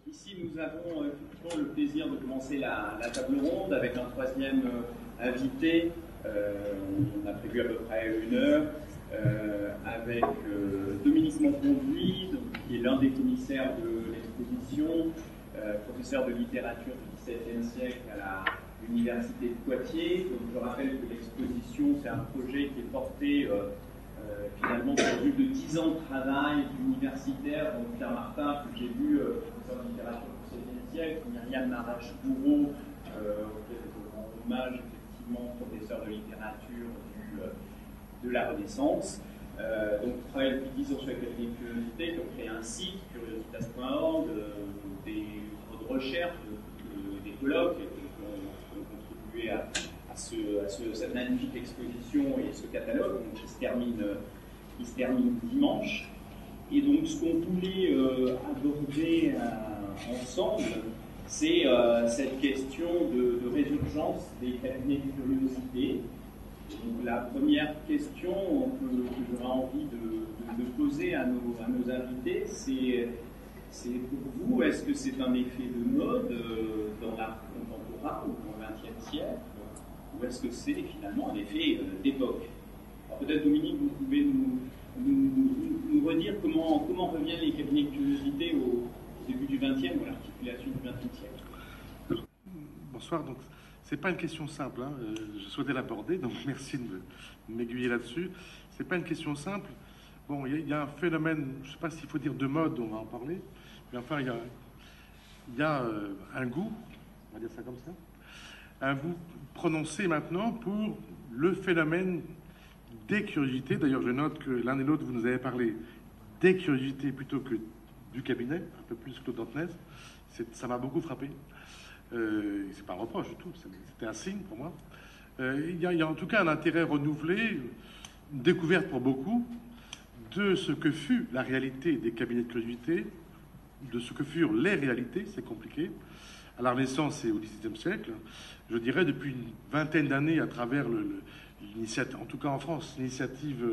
Ici, nous avons effectivement le plaisir de commencer la table ronde avec un troisième invité. On a prévu à peu près 1 heure avec Dominique Monconduit, qui est l'un des commissaires de l'exposition, professeur de littérature du XVIIe siècle à l'Université de Poitiers. Donc, je rappelle que l'exposition, c'est un projet qui est porté finalement sur plus de 10 ans de travail universitaire. Donc Pierre Martin, que j'ai vu, professeur de littérature du XVIIe siècle, Myriam Marache-Bourreau, auquel je rends hommage, effectivement, professeur de littérature de la Renaissance. Donc, je travaille depuis 10 ans sur la curiosité, qui ont créé un site, curiositas.org, des livres de recherche, des colloques, qui ont contribué à cette magnifique exposition et ce catalogue donc, qui se termine dimanche. Et donc, ce qu'on voulait aborder ensemble, c'est cette question de résurgence des cabinets de curiosité. Donc, la première question que j'aurais envie de poser à nos invités, c'est pour vous, est-ce que c'est un effet de mode dans l'art contemporain ou dans le XXe siècle, ou est-ce que c'est finalement un effet d'époque? Alors peut-être Dominique, vous pouvez nous redire comment reviennent les cabinets de curiosité au début du XXe ou à l'articulation du XXe siècle. Bonsoir, donc c'est pas une question simple, hein. Je souhaitais l'aborder, donc merci de m'aiguiller là-dessus. C'est pas une question simple. Bon, il y a un phénomène, je sais pas s'il faut dire de mode, on va en parler, mais enfin il y a un goût, on va dire ça comme ça, un goût prononcé maintenant pour le phénomène des curiosités. D'ailleurs, je note que l'un et l'autre, vous nous avez parlé des curiosités plutôt que du cabinet, un peu plus que Claude Dantenez. Ça m'a beaucoup frappé. C'est pas un reproche du tout, c'était un signe pour moi. Il y a en tout cas un intérêt renouvelé, une découverte pour beaucoup, de ce que fut la réalité des cabinets de curiosité, de ce que furent les réalités, c'est compliqué, à la Renaissance et au XVIIe siècle. Je dirais depuis une vingtaine d'années à travers l'initiative, en tout cas en France, l'initiative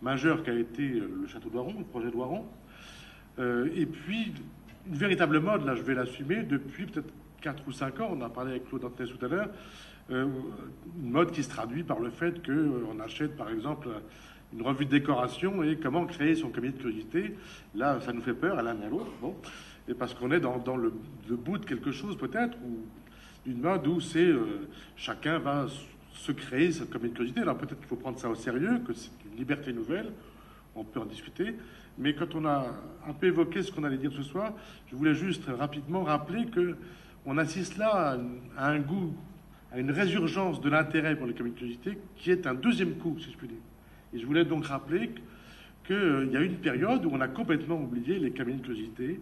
majeure qui a été le château d'Oiron, le projet d'Oiron. Et puis, une véritable mode, là je vais l'assumer, depuis peut-être 4 ou 5 ans, on a parlé avec Claude Dantenez tout à l'heure, une mode qui se traduit par le fait qu'on achète par exemple une revue de décoration et comment créer son cabinet de curiosité. Là, ça nous fait peur à l'un et à l'autre, bon, et parce qu'on est dans le bout de quelque chose peut-être, ou une mode où c'est chacun va se créer sa cabinet de curiosité. Alors peut-être qu'il faut prendre ça au sérieux, que c'est une liberté nouvelle, on peut en discuter. Mais quand on a un peu évoqué ce qu'on allait dire ce soir, je voulais juste rapidement rappeler qu'on assiste là à un goût, à une résurgence de l'intérêt pour les cabinets de curiosité, qui est un deuxième coup, si je puis dire. Et je voulais donc rappeler qu'il y a eu une période où on a complètement oublié les cabinets de curiosité.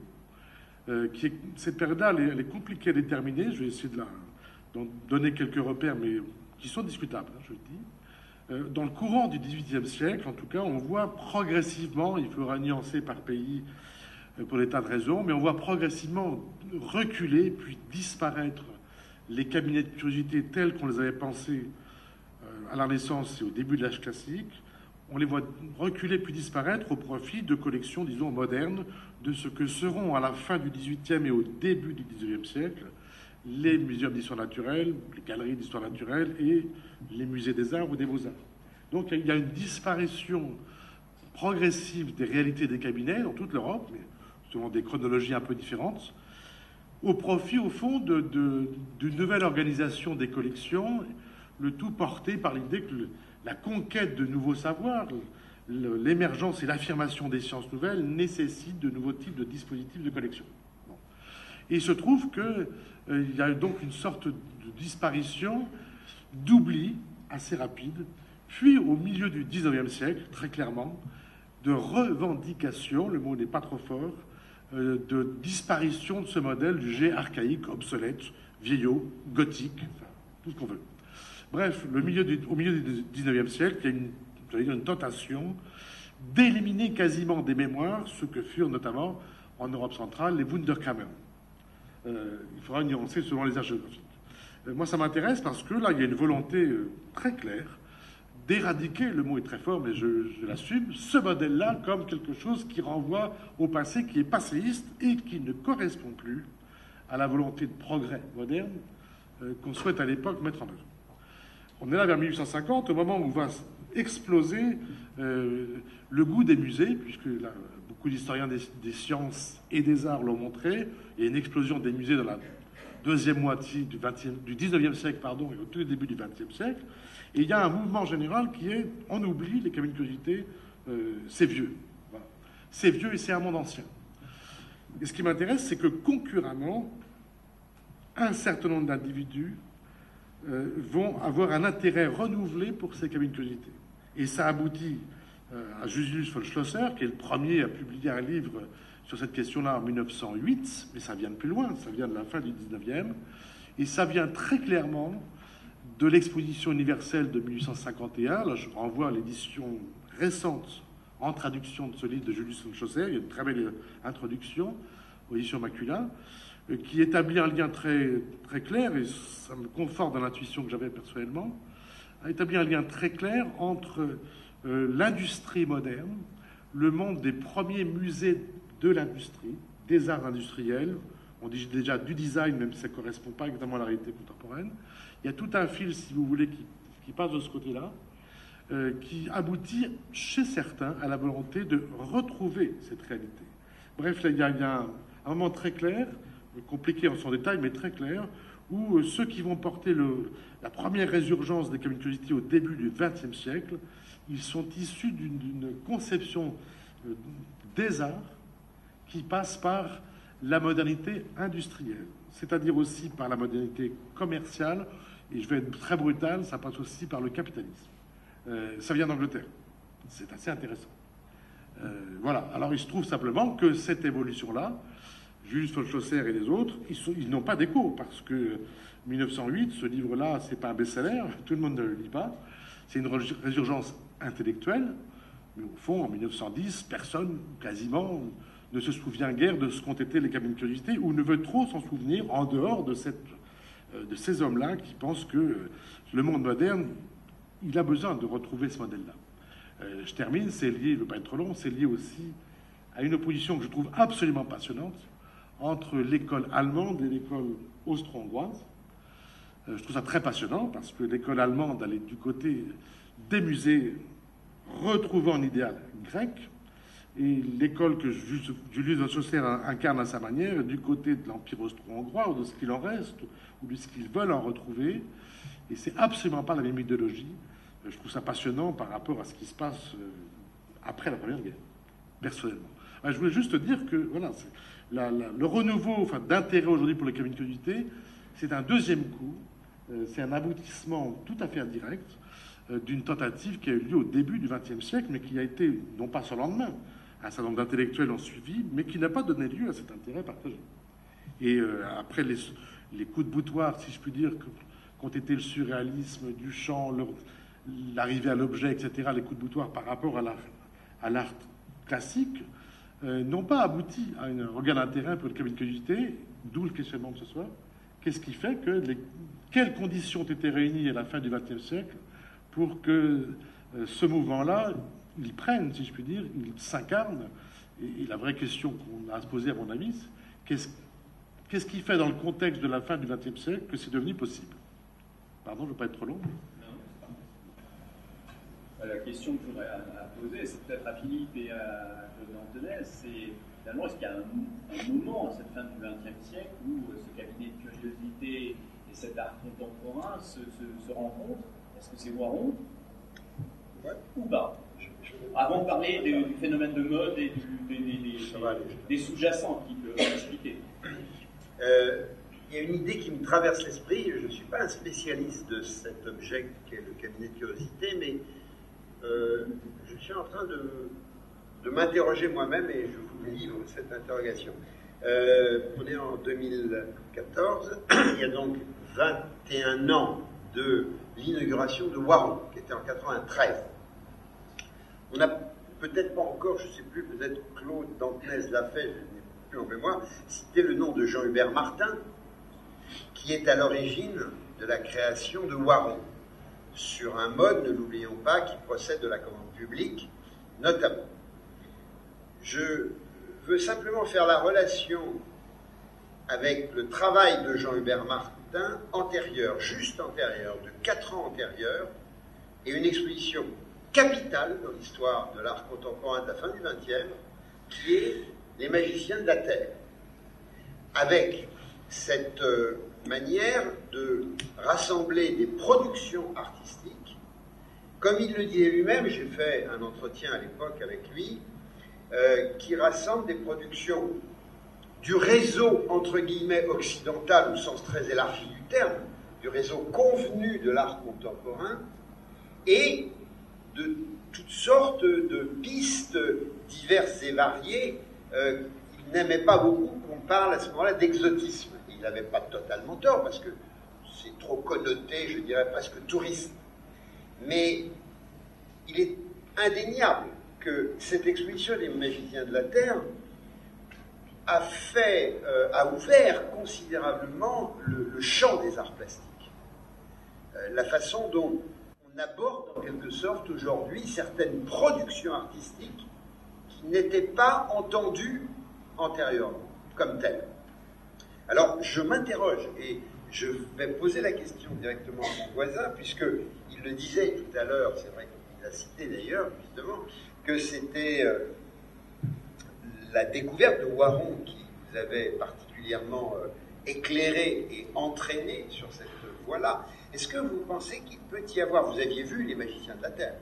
Cette période-là, elle est compliquée à déterminer. Je vais essayer d'en donner quelques repères, mais qui sont discutables, hein, je le dis. Dans le courant du XVIIIe siècle, en tout cas, on voit progressivement, il faudra nuancer par pays pour des tas de raisons, mais on voit progressivement reculer puis disparaître les cabinets de curiosité tels qu'on les avait pensés à la Renaissance et au début de l'âge classique. On les voit reculer puis disparaître au profit de collections, disons, modernes, de ce que seront à la fin du XVIIIe et au début du XIXe siècle les muséums d'histoire naturelle, les galeries d'histoire naturelle et les musées des arts ou des beaux-arts. Donc il y a une disparition progressive des réalités des cabinets dans toute l'Europe, mais selon des chronologies un peu différentes, au profit, au fond, d'une nouvelle organisation des collections, le tout porté par l'idée que la conquête de nouveaux savoirs, l'émergence et l'affirmation des sciences nouvelles nécessitent de nouveaux types de dispositifs de collection. Bon. Et il se trouve qu'il y a donc une sorte de disparition, d'oubli assez rapide, puis au milieu du XIXe siècle, très clairement, de revendication, le mot n'est pas trop fort, de disparition de ce modèle du jet archaïque, obsolète, vieillot, gothique, enfin, tout ce qu'on veut. Bref, au milieu du XIXe siècle, il y a une tentation d'éliminer quasiment des mémoires ce que furent notamment en Europe centrale les Wunderkammer. Il faudra nuancer selon les archéographies. Moi, ça m'intéresse parce que là, il y a une volonté très claire d'éradiquer, le mot est très fort, mais je l'assume, ce modèle-là comme quelque chose qui renvoie au passé, qui est passéiste et qui ne correspond plus à la volonté de progrès moderne qu'on souhaite à l'époque mettre en œuvre. On est là vers 1850, au moment où va exploser le goût des musées, puisque là, beaucoup d'historiens des sciences et des arts l'ont montré. Il y a une explosion des musées dans la deuxième moitié du 19e siècle, pardon, et au tout début du 20e siècle. Et il y a un mouvement général qui est, on oublie les cabines de curiosité, c'est vieux. Voilà. C'est vieux et c'est un monde ancien. Et ce qui m'intéresse, c'est que concurremment, un certain nombre d'individus vont avoir un intérêt renouvelé pour ces cabines de curiosité. Et ça aboutit à Julius von Schlosser, qui est le premier à publier un livre sur cette question-là en 1908, mais ça vient de plus loin, ça vient de la fin du 19e, et ça vient très clairement de l'exposition universelle de 1851. Là, je renvoie à l'édition récente en traduction de ce livre de Julius von Schlosser. Il y a une très belle introduction aux éditions Macula, qui établit un lien très, très clair, et ça me conforte dans l'intuition que j'avais personnellement, a établi un lien très clair entre l'industrie moderne, le monde des premiers musées de l'industrie, des arts industriels, on dit déjà du design, même si ça ne correspond pas exactement à la réalité contemporaine. Il y a tout un fil, si vous voulez, qui passe de ce côté-là, qui aboutit chez certains à la volonté de retrouver cette réalité. Bref, là, il y a un moment très clair, compliqué en son détail, mais très clair, où ceux qui vont porter la première résurgence des cabines de curiosité au début du XXe siècle, ils sont issus d'une conception des arts qui passe par la modernité industrielle, c'est-à-dire aussi par la modernité commerciale, et je vais être très brutal, ça passe aussi par le capitalisme. Ça vient d'Angleterre. C'est assez intéressant. Voilà. Alors il se trouve simplement que cette évolution-là, Julius von Schlosser et les autres, ils n'ont pas d'écho, parce que 1908, ce livre-là, c'est pas un best-seller, tout le monde ne le lit pas, c'est une résurgence intellectuelle, mais au fond, en 1910, personne, quasiment, ne se souvient guère de ce qu'ont été les cabines de curiosité, ou ne veut trop s'en souvenir en dehors de ces hommes-là qui pensent que le monde moderne, il a besoin de retrouver ce modèle-là. Je termine, c'est lié, je ne veux pas être trop long, c'est lié aussi à une opposition que je trouve absolument passionnante entre l'école allemande et l'école austro-hongroise. Je trouve ça très passionnant parce que l'école allemande, elle est du côté des musées retrouvant un idéal grec, et l'école que Julius von Schlosser incarne à sa manière est du côté de l'Empire austro-hongrois, ou de ce qu'il en reste, ou de ce qu'ils veulent en retrouver, et c'est absolument pas la même idéologie. Je trouve ça passionnant par rapport à ce qui se passe après la Première Guerre, personnellement. Je voulais juste dire que voilà, le renouveau d'intérêt aujourd'hui pour les cabines de curiosité, c'est un deuxième coup, c'est un aboutissement tout à fait indirect d'une tentative qui a eu lieu au début du XXe siècle, mais qui a été, non pas sur le lendemain, un certain nombre d'intellectuels ont suivi, mais qui n'a pas donné lieu à cet intérêt partagé. Et après les coups de boutoir, si je puis dire, qu'ont été le surréalisme, Duchamp, l'arrivée à l'objet, etc., les coups de boutoir par rapport à l'art classique, n'ont pas abouti à un regard d'intérêt pour le cabine de curiosité, d'où le questionnement de ce soir. Qu'est-ce qui fait que quelles conditions ont été réunies à la fin du XXe siècle pour que ce mouvement-là, il prenne, si je puis dire, il s'incarne. Et la vraie question qu'on a à se poser, à mon avis, c'est qu'est-ce qui fait dans le contexte de la fin du XXe siècle que c'est devenu possible? Pardon, je ne veux pas être trop long. La question que je voudrais poser, c'est peut-être à Philippe et à Claude Antonès, c'est finalement, est-ce qu'il y a un moment, à cette fin du XXe siècle, où ce cabinet de curiosité et cet art contemporain se rencontrent? Est-ce que c'est Voiron ou pas? Avant de parler du phénomène de mode et des sous-jacents qui peuvent expliquer. Il y a une idée qui me traverse l'esprit. Je ne suis pas un spécialiste de cet objet qu'est le cabinet de curiosité, mais je suis en train de m'interroger moi-même et je vous livre cette interrogation. On est en 2014, il y a donc 21 ans de l'inauguration de Voiron, qui était en 93. On n'a peut-être pas encore, je ne sais plus, peut-être Claude Dantenez l'a fait, je n'ai plus en mémoire, cité le nom de Jean-Hubert Martin, qui est à l'origine de la création de Voiron. sur un mode, ne l'oublions pas, qui procède de la commande publique, notamment. Je veux simplement faire la relation avec le travail de Jean-Hubert Martin antérieur, juste antérieur, de 4 ans antérieur, et une exposition capitale dans l'histoire de l'art contemporain de la fin du XXe, qui est Les magiciens de la Terre, avec cette manière de rassembler des productions artistiques. Comme il le disait lui-même, j'ai fait un entretien à l'époque avec lui, qui rassemble des productions du réseau, entre guillemets, occidental, au sens très élargi du terme, du réseau convenu de l'art contemporain, et de toutes sortes de pistes diverses et variées. Il n'aimait pas beaucoup qu'on parle à ce moment-là d'exotisme. Il n'avait pas totalement tort, parce que c'est trop connoté, je dirais presque touriste. Mais il est indéniable que cette exposition des magiciens de la Terre a ouvert considérablement le champ des arts plastiques. La façon dont on aborde en quelque sorte aujourd'hui certaines productions artistiques qui n'étaient pas entendues antérieurement comme telles. Alors je m'interroge et je vais poser la question directement à mon voisin, puisqu'il le disait tout à l'heure, c'est vrai qu'il l'a cité d'ailleurs, justement, que c'était la découverte de Waron qui vous avait particulièrement éclairé et entraîné sur cette voie-là. Est-ce que vous pensez qu'il peut y avoir, vous aviez vu Les magiciens de la Terre,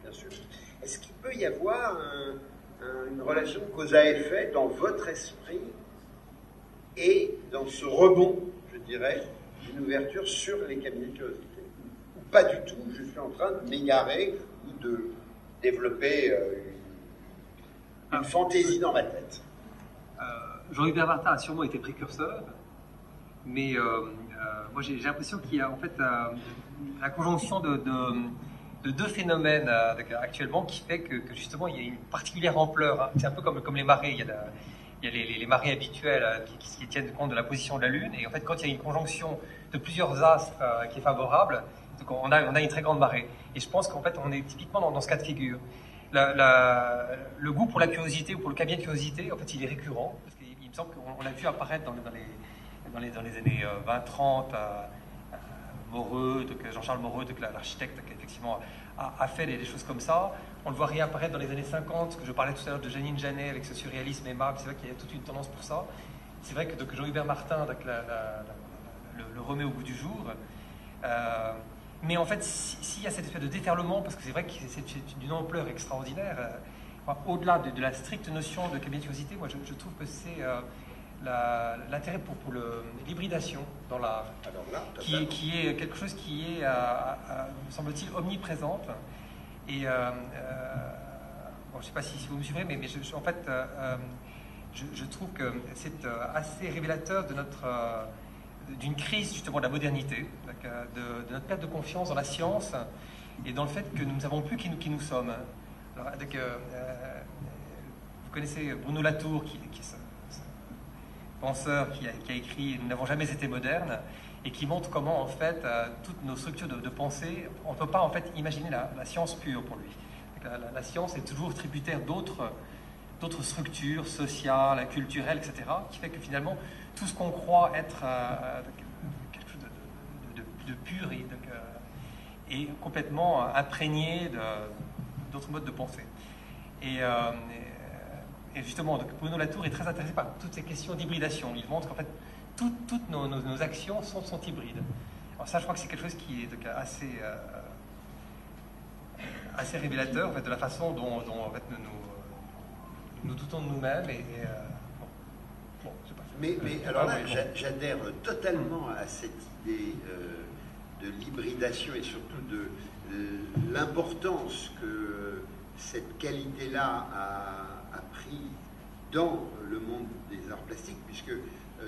bien sûr, est-ce qu'il peut y avoir une relation de cause à effet dans votre esprit et dans ce rebond, je dirais, d'une ouverture sur les cabinets de curiosité? Ou pas du tout, je suis en train de m'égarer ou de développer une fantaisie dans ma tête. Jean-Hubert Martin a sûrement été précurseur, mais moi j'ai l'impression qu'il y a en fait la conjonction de deux phénomènes actuellement qui fait que justement il y a une particulière ampleur. C'est un peu comme les marées, il y a les marées habituelles qui tiennent compte de la position de la Lune, et en fait quand il y a une conjonction de plusieurs astres qui est favorable, donc on a une très grande marée. Et je pense qu'en fait on est typiquement dans ce cas de figure. Le goût pour la curiosité ou pour le cabinet de curiosité, en fait, il est récurrent. Parce qu'il me semble qu'on l'a vu apparaître dans les années 20-30, Moreux, Jean-Charles Moreux, l'architecte qui effectivement a fait des choses comme ça. On le voit réapparaître dans les années 50, que je parlais tout à l'heure de Janine Janet avec ce surréalisme aimable. C'est vrai qu'il y a toute une tendance pour ça. C'est vrai que Jean-Hubert Martin le remet au goût du jour. Mais en fait, s'il y a cette espèce de déferlement, parce que c'est vrai que c'est d'une ampleur extraordinaire, au-delà de la stricte notion de cabinet de curiosité, moi je trouve que c'est l'intérêt pour l'hybridation dans l'art, qui est quelque chose qui est, me semble-t-il, omniprésente. Et bon, je ne sais pas si vous me suivrez, mais en fait, je trouve que c'est assez révélateur de d'une crise justement de la modernité, de notre perte de confiance dans la science et dans le fait que nous ne savons plus qui nous sommes. Alors, vous connaissez Bruno Latour, qui est ce penseur qui a écrit « Nous n'avons jamais été modernes » et qui montre comment en fait toutes nos structures de pensée, on ne peut pas en fait imaginer la science pure pour lui. La science est toujours tributaire d'autres structures sociales, culturelles, etc., qui fait que finalement tout ce qu'on croit être quelque chose de pur est complètement imprégné d'autres modes de pensée. Et justement, donc Bruno Latour est très intéressé par toutes ces questions d'hybridation. Il montre qu'en fait toutes nos actions sont hybrides. Alors ça, je crois que c'est quelque chose qui est assez révélateur en fait, de la façon dont en fait, nous doutons de nous-mêmes bon, je sais pas. Mais alors là, j'adhère totalement à cette idée de l'hybridation et surtout de l'importance que cette qualité-là a pris dans le monde des arts plastiques, puisque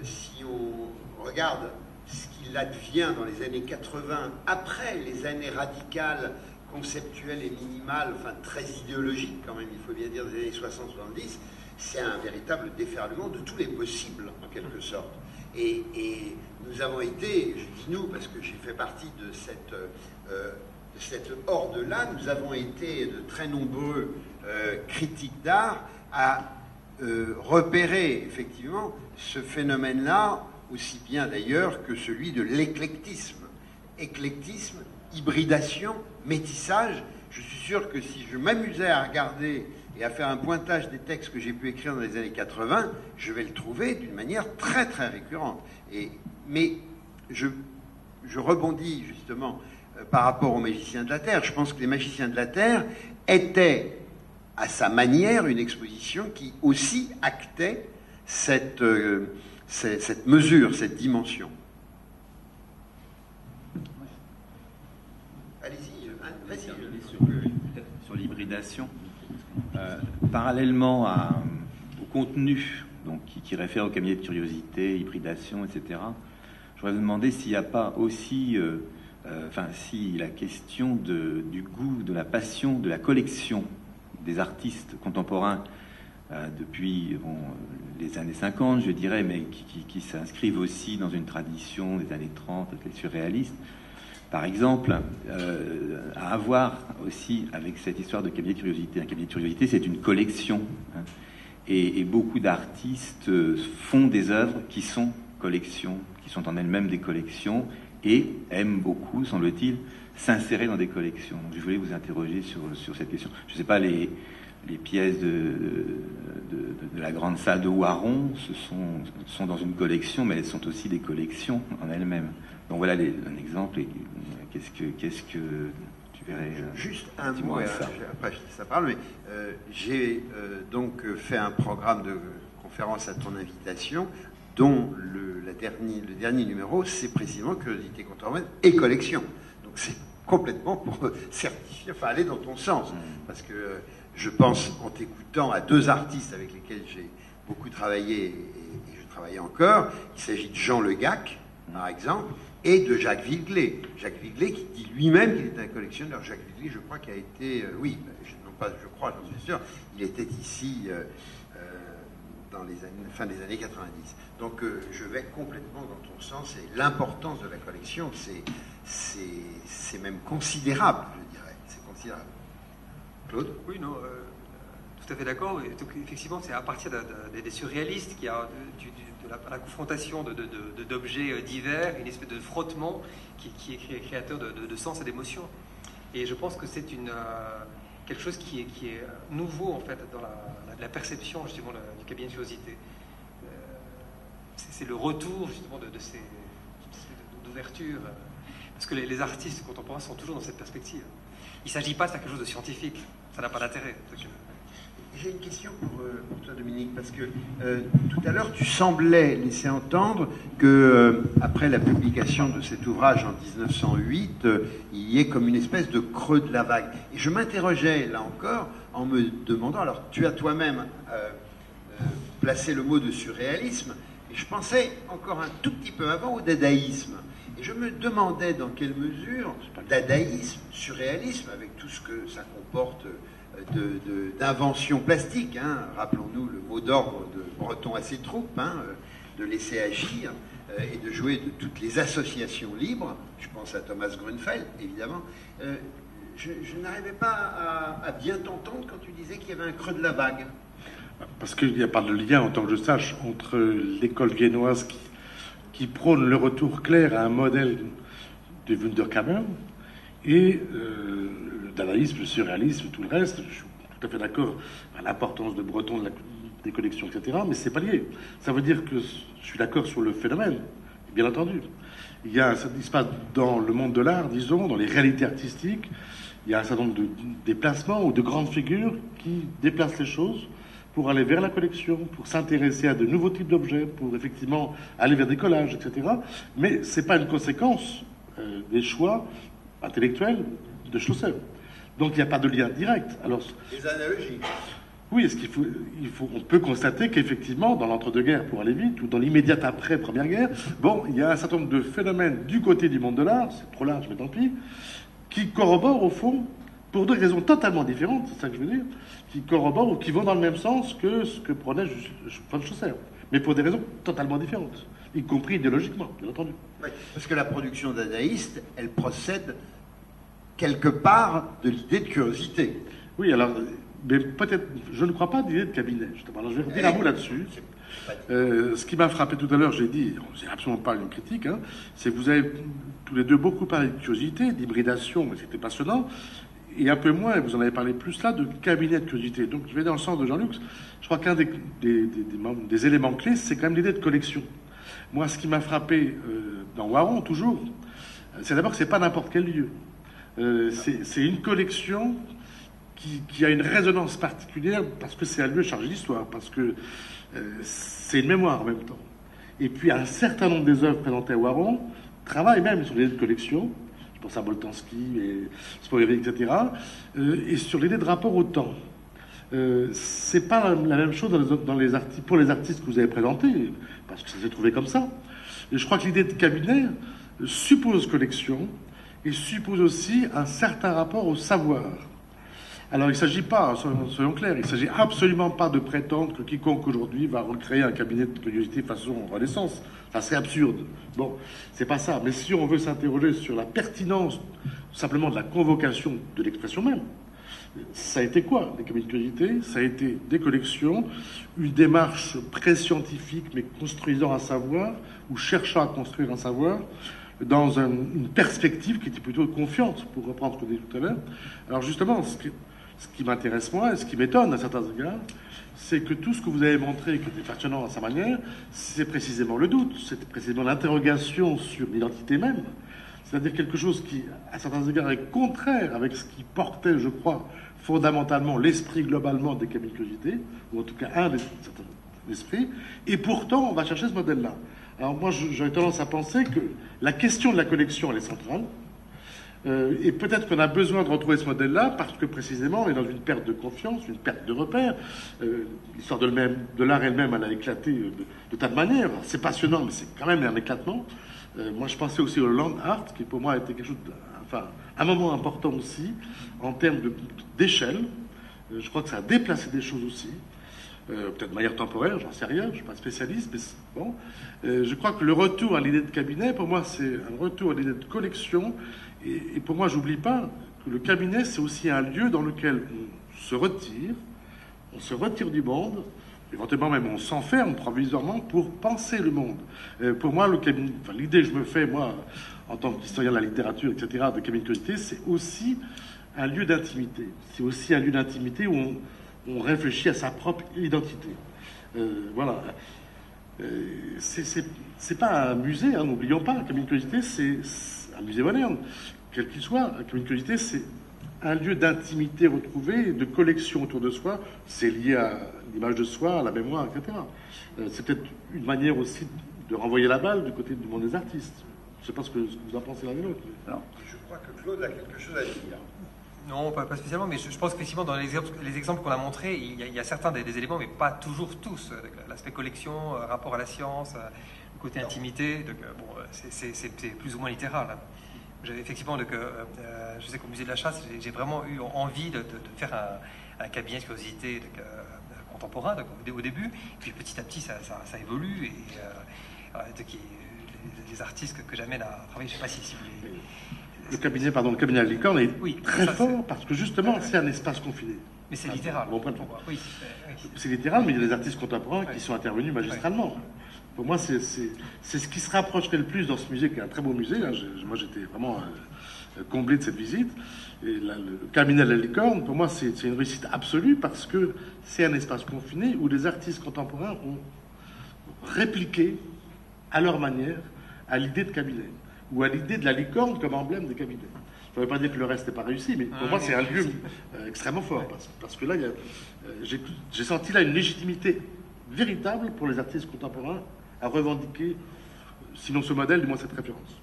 si on regarde ce qu'il advient dans les années 80, après les années radicales, conceptuelles et minimales, enfin très idéologiques quand même, il faut bien dire, des années 60-70, c'est un véritable déferlement de tous les possibles, en quelque sorte. Et nous avons été, je dis nous, parce que j'ai fait partie de cette cette horde-là, nous avons été de très nombreux critiques d'art à repérer effectivement ce phénomène-là, aussi bien d'ailleurs que celui de l'éclectisme. Éclectisme, hybridation, métissage. Je suis sûr que si je m'amusais à regarder et à faire un pointage des textes que j'ai pu écrire dans les années 80, je vais le trouver d'une manière très très récurrente. Mais je rebondis justement par rapport aux magiciens de la Terre. Je pense que les magiciens de la Terre étaient, à sa manière, une exposition qui aussi actait cette mesure, cette dimension. Allez-y, vas-y. Sur l'hybridation, parallèlement au contenu donc, qui réfère au cabinet de curiosité, hybridation, etc., je voudrais vous demander s'il n'y a pas aussi, si la question du goût, de la passion, de la collection des artistes contemporains depuis les années 50, je dirais, mais qui s'inscrivent aussi dans une tradition des années 30, avec les surréalistes, par exemple, à avoir aussi avec cette histoire de cabinet de curiosité. Un cabinet de curiosité, c'est une collection. Hein, et beaucoup d'artistes font des œuvres qui sont collections, qui sont en elles-mêmes des collections, et aiment beaucoup, semble-t-il, s'insérer dans des collections. Donc, je voulais vous interroger sur cette question. Je ne sais pas, les pièces de la grande salle de Waron sont dans une collection, mais elles sont aussi des collections en elles-mêmes. Donc voilà un exemple. Et qu'est-ce que tu verrais juste un mot, après ça parle, mais j'ai donc fait un programme de conférence à ton invitation, dont le dernier numéro, c'est précisément Curiosité contemporaine et collection. Donc c'est complètement pour certifier, enfin aller dans ton sens, parce que je pense, en t'écoutant, à deux artistes avec lesquels j'ai beaucoup travaillé et je travaille encore. Il s'agit de Jean Le Gac, par exemple, et de Jacques Villeglé. Jacques Villeglé qui dit lui-même qu'il est un collectionneur. Jacques Villeglé, je crois, qui a été... j'en suis sûr, il était ici dans fin des années 90. Donc je vais complètement dans ton sens, et l'importance de la collection, c'est même considérable, je dirais. C'est considérable. Claude ? Oui, non, tout à fait d'accord. Donc, effectivement, c'est à partir des surréalistes qu'il y a la confrontation d'objets divers, une espèce de frottement qui est créateur de sens et d'émotion. Et je pense que c'est quelque chose qui est nouveau, en fait, dans la perception, justement, du cabinet de curiosité. C'est le retour, justement, d'ouverture. Parce que les artistes contemporains sont toujours dans cette perspective. Il ne s'agit pas de faire quelque chose de scientifique. Ça n'a pas d'intérêt. J'ai une question pour toi, Dominique, parce que tout à l'heure, tu semblais laisser entendre que après la publication de cet ouvrage en 1908, il y ait comme une espèce de creux de la vague. Et je m'interrogeais, là encore, en me demandant, alors tu as toi-même placé le mot de surréalisme, et je pensais encore un tout petit peu avant au dadaïsme. Et je me demandais dans quelle mesure dadaïsme, surréalisme, avec tout ce que ça comporte d'invention plastique, hein, rappelons-nous le mot d'ordre de Breton à ses troupes, hein, de laisser agir et de jouer de toutes les associations libres, je pense à Thomas Grunfeld, évidemment, je n'arrivais pas à bien t'entendre quand tu disais qu'il y avait un creux de la vague. Parce qu'il n'y a pas de lien, en tant que je sache, entre l'école viennoise qui prône le retour clair à un modèle de Wunderkammer et le dadaïsme, le surréalisme, tout le reste. Je suis tout à fait d'accord à l'importance de Breton, des collections, etc. Mais c'est pas lié. Ça veut dire que je suis d'accord sur le phénomène, bien entendu. Il se passe dans le monde de l'art, disons, dans les réalités artistiques, il y a un certain nombre de déplacements ou de grandes figures qui déplacent les choses pour aller vers la collection, pour s'intéresser à de nouveaux types d'objets, pour effectivement aller vers des collages, etc. Mais c'est pas une conséquence des choix intellectuels de Chaucer. Donc il n'y a pas de lien direct. Alors, les analogies. Oui, on peut constater qu'effectivement, dans l'entre-deux-guerres, pour aller vite, ou dans l'immédiate après-première guerre, il y a un certain nombre de phénomènes du côté du monde de l'art, c'est trop large, mais tant pis, qui corroborent au fond, pour deux raisons totalement différentes, c'est ça que je veux dire, qui corroborent ou qui vont dans le même sens que ce que prenait von Chaucer, mais pour des raisons totalement différentes, y compris idéologiquement, bien entendu. Oui, parce que la production dadaïste, elle procède quelque part de l'idée de curiosité. Oui, alors, mais peut-être, je ne crois pas d'idée de cabinet, justement. Alors, je vais redire un mot là-dessus. Ce qui m'a frappé tout à l'heure, j'ai dit, c'est absolument pas une critique, hein, c'est que vous avez tous les deux beaucoup parlé de curiosité, d'hybridation, mais c'était passionnant, et un peu moins, vous en avez parlé plus là, de cabinet de curiosité. Donc je vais dans le sens de Jean-Luc, je crois qu'un des éléments clés, c'est quand même l'idée de collection. Moi, ce qui m'a frappé dans Waron, toujours, c'est d'abord que c'est pas n'importe quel lieu. C'est une collection qui a une résonance particulière parce que c'est un lieu chargé d'histoire, parce que c'est une mémoire en même temps. Et puis un certain nombre des œuvres présentées à Waron travaillent même sur l'idée de collection, je pense à Boltanski et Spoerry, etc., et sur l'idée de rapport au temps. C'est pas la même chose pour les artistes que vous avez présentés, parce que ça s'est trouvé comme ça. Et je crois que l'idée de cabinet suppose collection et suppose aussi un certain rapport au savoir. Alors, il ne s'agit pas, soyons clairs, il ne s'agit absolument pas de prétendre que quiconque aujourd'hui va recréer un cabinet de curiosité façon Renaissance. Ça serait absurde. Bon, c'est pas ça. Mais si on veut s'interroger sur la pertinence simplement de la convocation de l'expression même, ça a été quoi, les cabinets de curiosité? Ça a été des collections, une démarche pré-scientifique, mais construisant un savoir, ou cherchant à construire un savoir, dans une perspective qui était plutôt confiante, pour reprendre ce qu'on dit tout à l'heure. Alors justement, ce qui m'intéresse moi, et ce qui m'étonne à certains égards, c'est que tout ce que vous avez montré, qui était passionnant à sa manière, c'est précisément le doute, c'est précisément l'interrogation sur l'identité même, c'est-à-dire quelque chose qui, à certains égards, est contraire avec ce qui portait, je crois, fondamentalement l'esprit globalement des cabinets de curiosité, ou en tout cas un des certains esprits, et pourtant on va chercher ce modèle-là. Alors moi, j'aurais tendance à penser que la question de la collection, elle est centrale, et peut-être qu'on a besoin de retrouver ce modèle-là parce que précisément on est dans une perte de confiance, une perte de repères. L'histoire de l'art elle-même, elle a éclaté de tas de manières. C'est passionnant, mais c'est quand même un éclatement. Moi, je pensais aussi au land art, qui pour moi a été quelque chose, un moment important aussi en termes d'échelle. Je crois que ça a déplacé des choses aussi. Peut-être de manière temporaire, j'en sais rien, je ne suis pas spécialiste, mais bon. Je crois que le retour à l'idée de cabinet, pour moi, c'est un retour à l'idée de collection. Et pour moi, j'oublie pas que le cabinet, c'est aussi un lieu dans lequel on se retire du monde, éventuellement même on s'enferme provisoirement pour penser le monde. Pour moi, le cabinet, l'idée que je me fais, moi, en tant qu'historien de la littérature, etc., de cabinet de curiosité, c'est aussi un lieu d'intimité. C'est aussi un lieu d'intimité où on réfléchit à sa propre identité. Voilà. C'est pas un musée, hein, n'oublions pas, un cabinet de curiosité, c'est un musée moderne, quel qu'il soit. Un cabinet de curiosité, c'est un lieu d'intimité retrouvée, de collection autour de soi. C'est lié à l'image de soi, à la mémoire, etc. C'est peut-être une manière aussi de renvoyer la balle du côté du monde des artistes. Je ne sais pas ce que vous en pensez l'un et l'autre. Je crois que Claude a quelque chose à dire. Non, pas spécialement, mais je pense qu'effectivement, dans les exemples qu'on a montrés, il y a certains des éléments, mais pas toujours tous. L'aspect collection, rapport à la science, le côté intimité, donc, bon, c'est plus ou moins littéral. J'avais effectivement, je sais qu'au musée de la Chasse, j'ai vraiment eu envie de faire un cabinet de curiosité contemporain au début, puis petit à petit ça évolue, et les artistes que j'amène à travailler, je ne sais pas si vous voulez... Le cabinet à la licorne est très fort parce que justement c'est un espace confiné. Mais c'est littéral. Oui, c'est littéral, mais il y a des artistes contemporains qui sont intervenus magistralement. Pour moi, c'est ce qui se rapprocherait le plus dans ce musée, qui est un très beau musée. Hein. Moi, j'étais vraiment comblé de cette visite. Et le cabinet de la licorne, pour moi, c'est une réussite absolue parce que c'est un espace confiné où les artistes contemporains ont répliqué à leur manière à l'idée de cabinet, ou à l'idée de la licorne comme emblème des cabinets. Ça ne veut pas dire que le reste n'est pas réussi, mais pour moi, c'est un lieu extrêmement fort, parce que là, j'ai senti là une légitimité véritable pour les artistes contemporains à revendiquer, sinon ce modèle, du moins cette référence.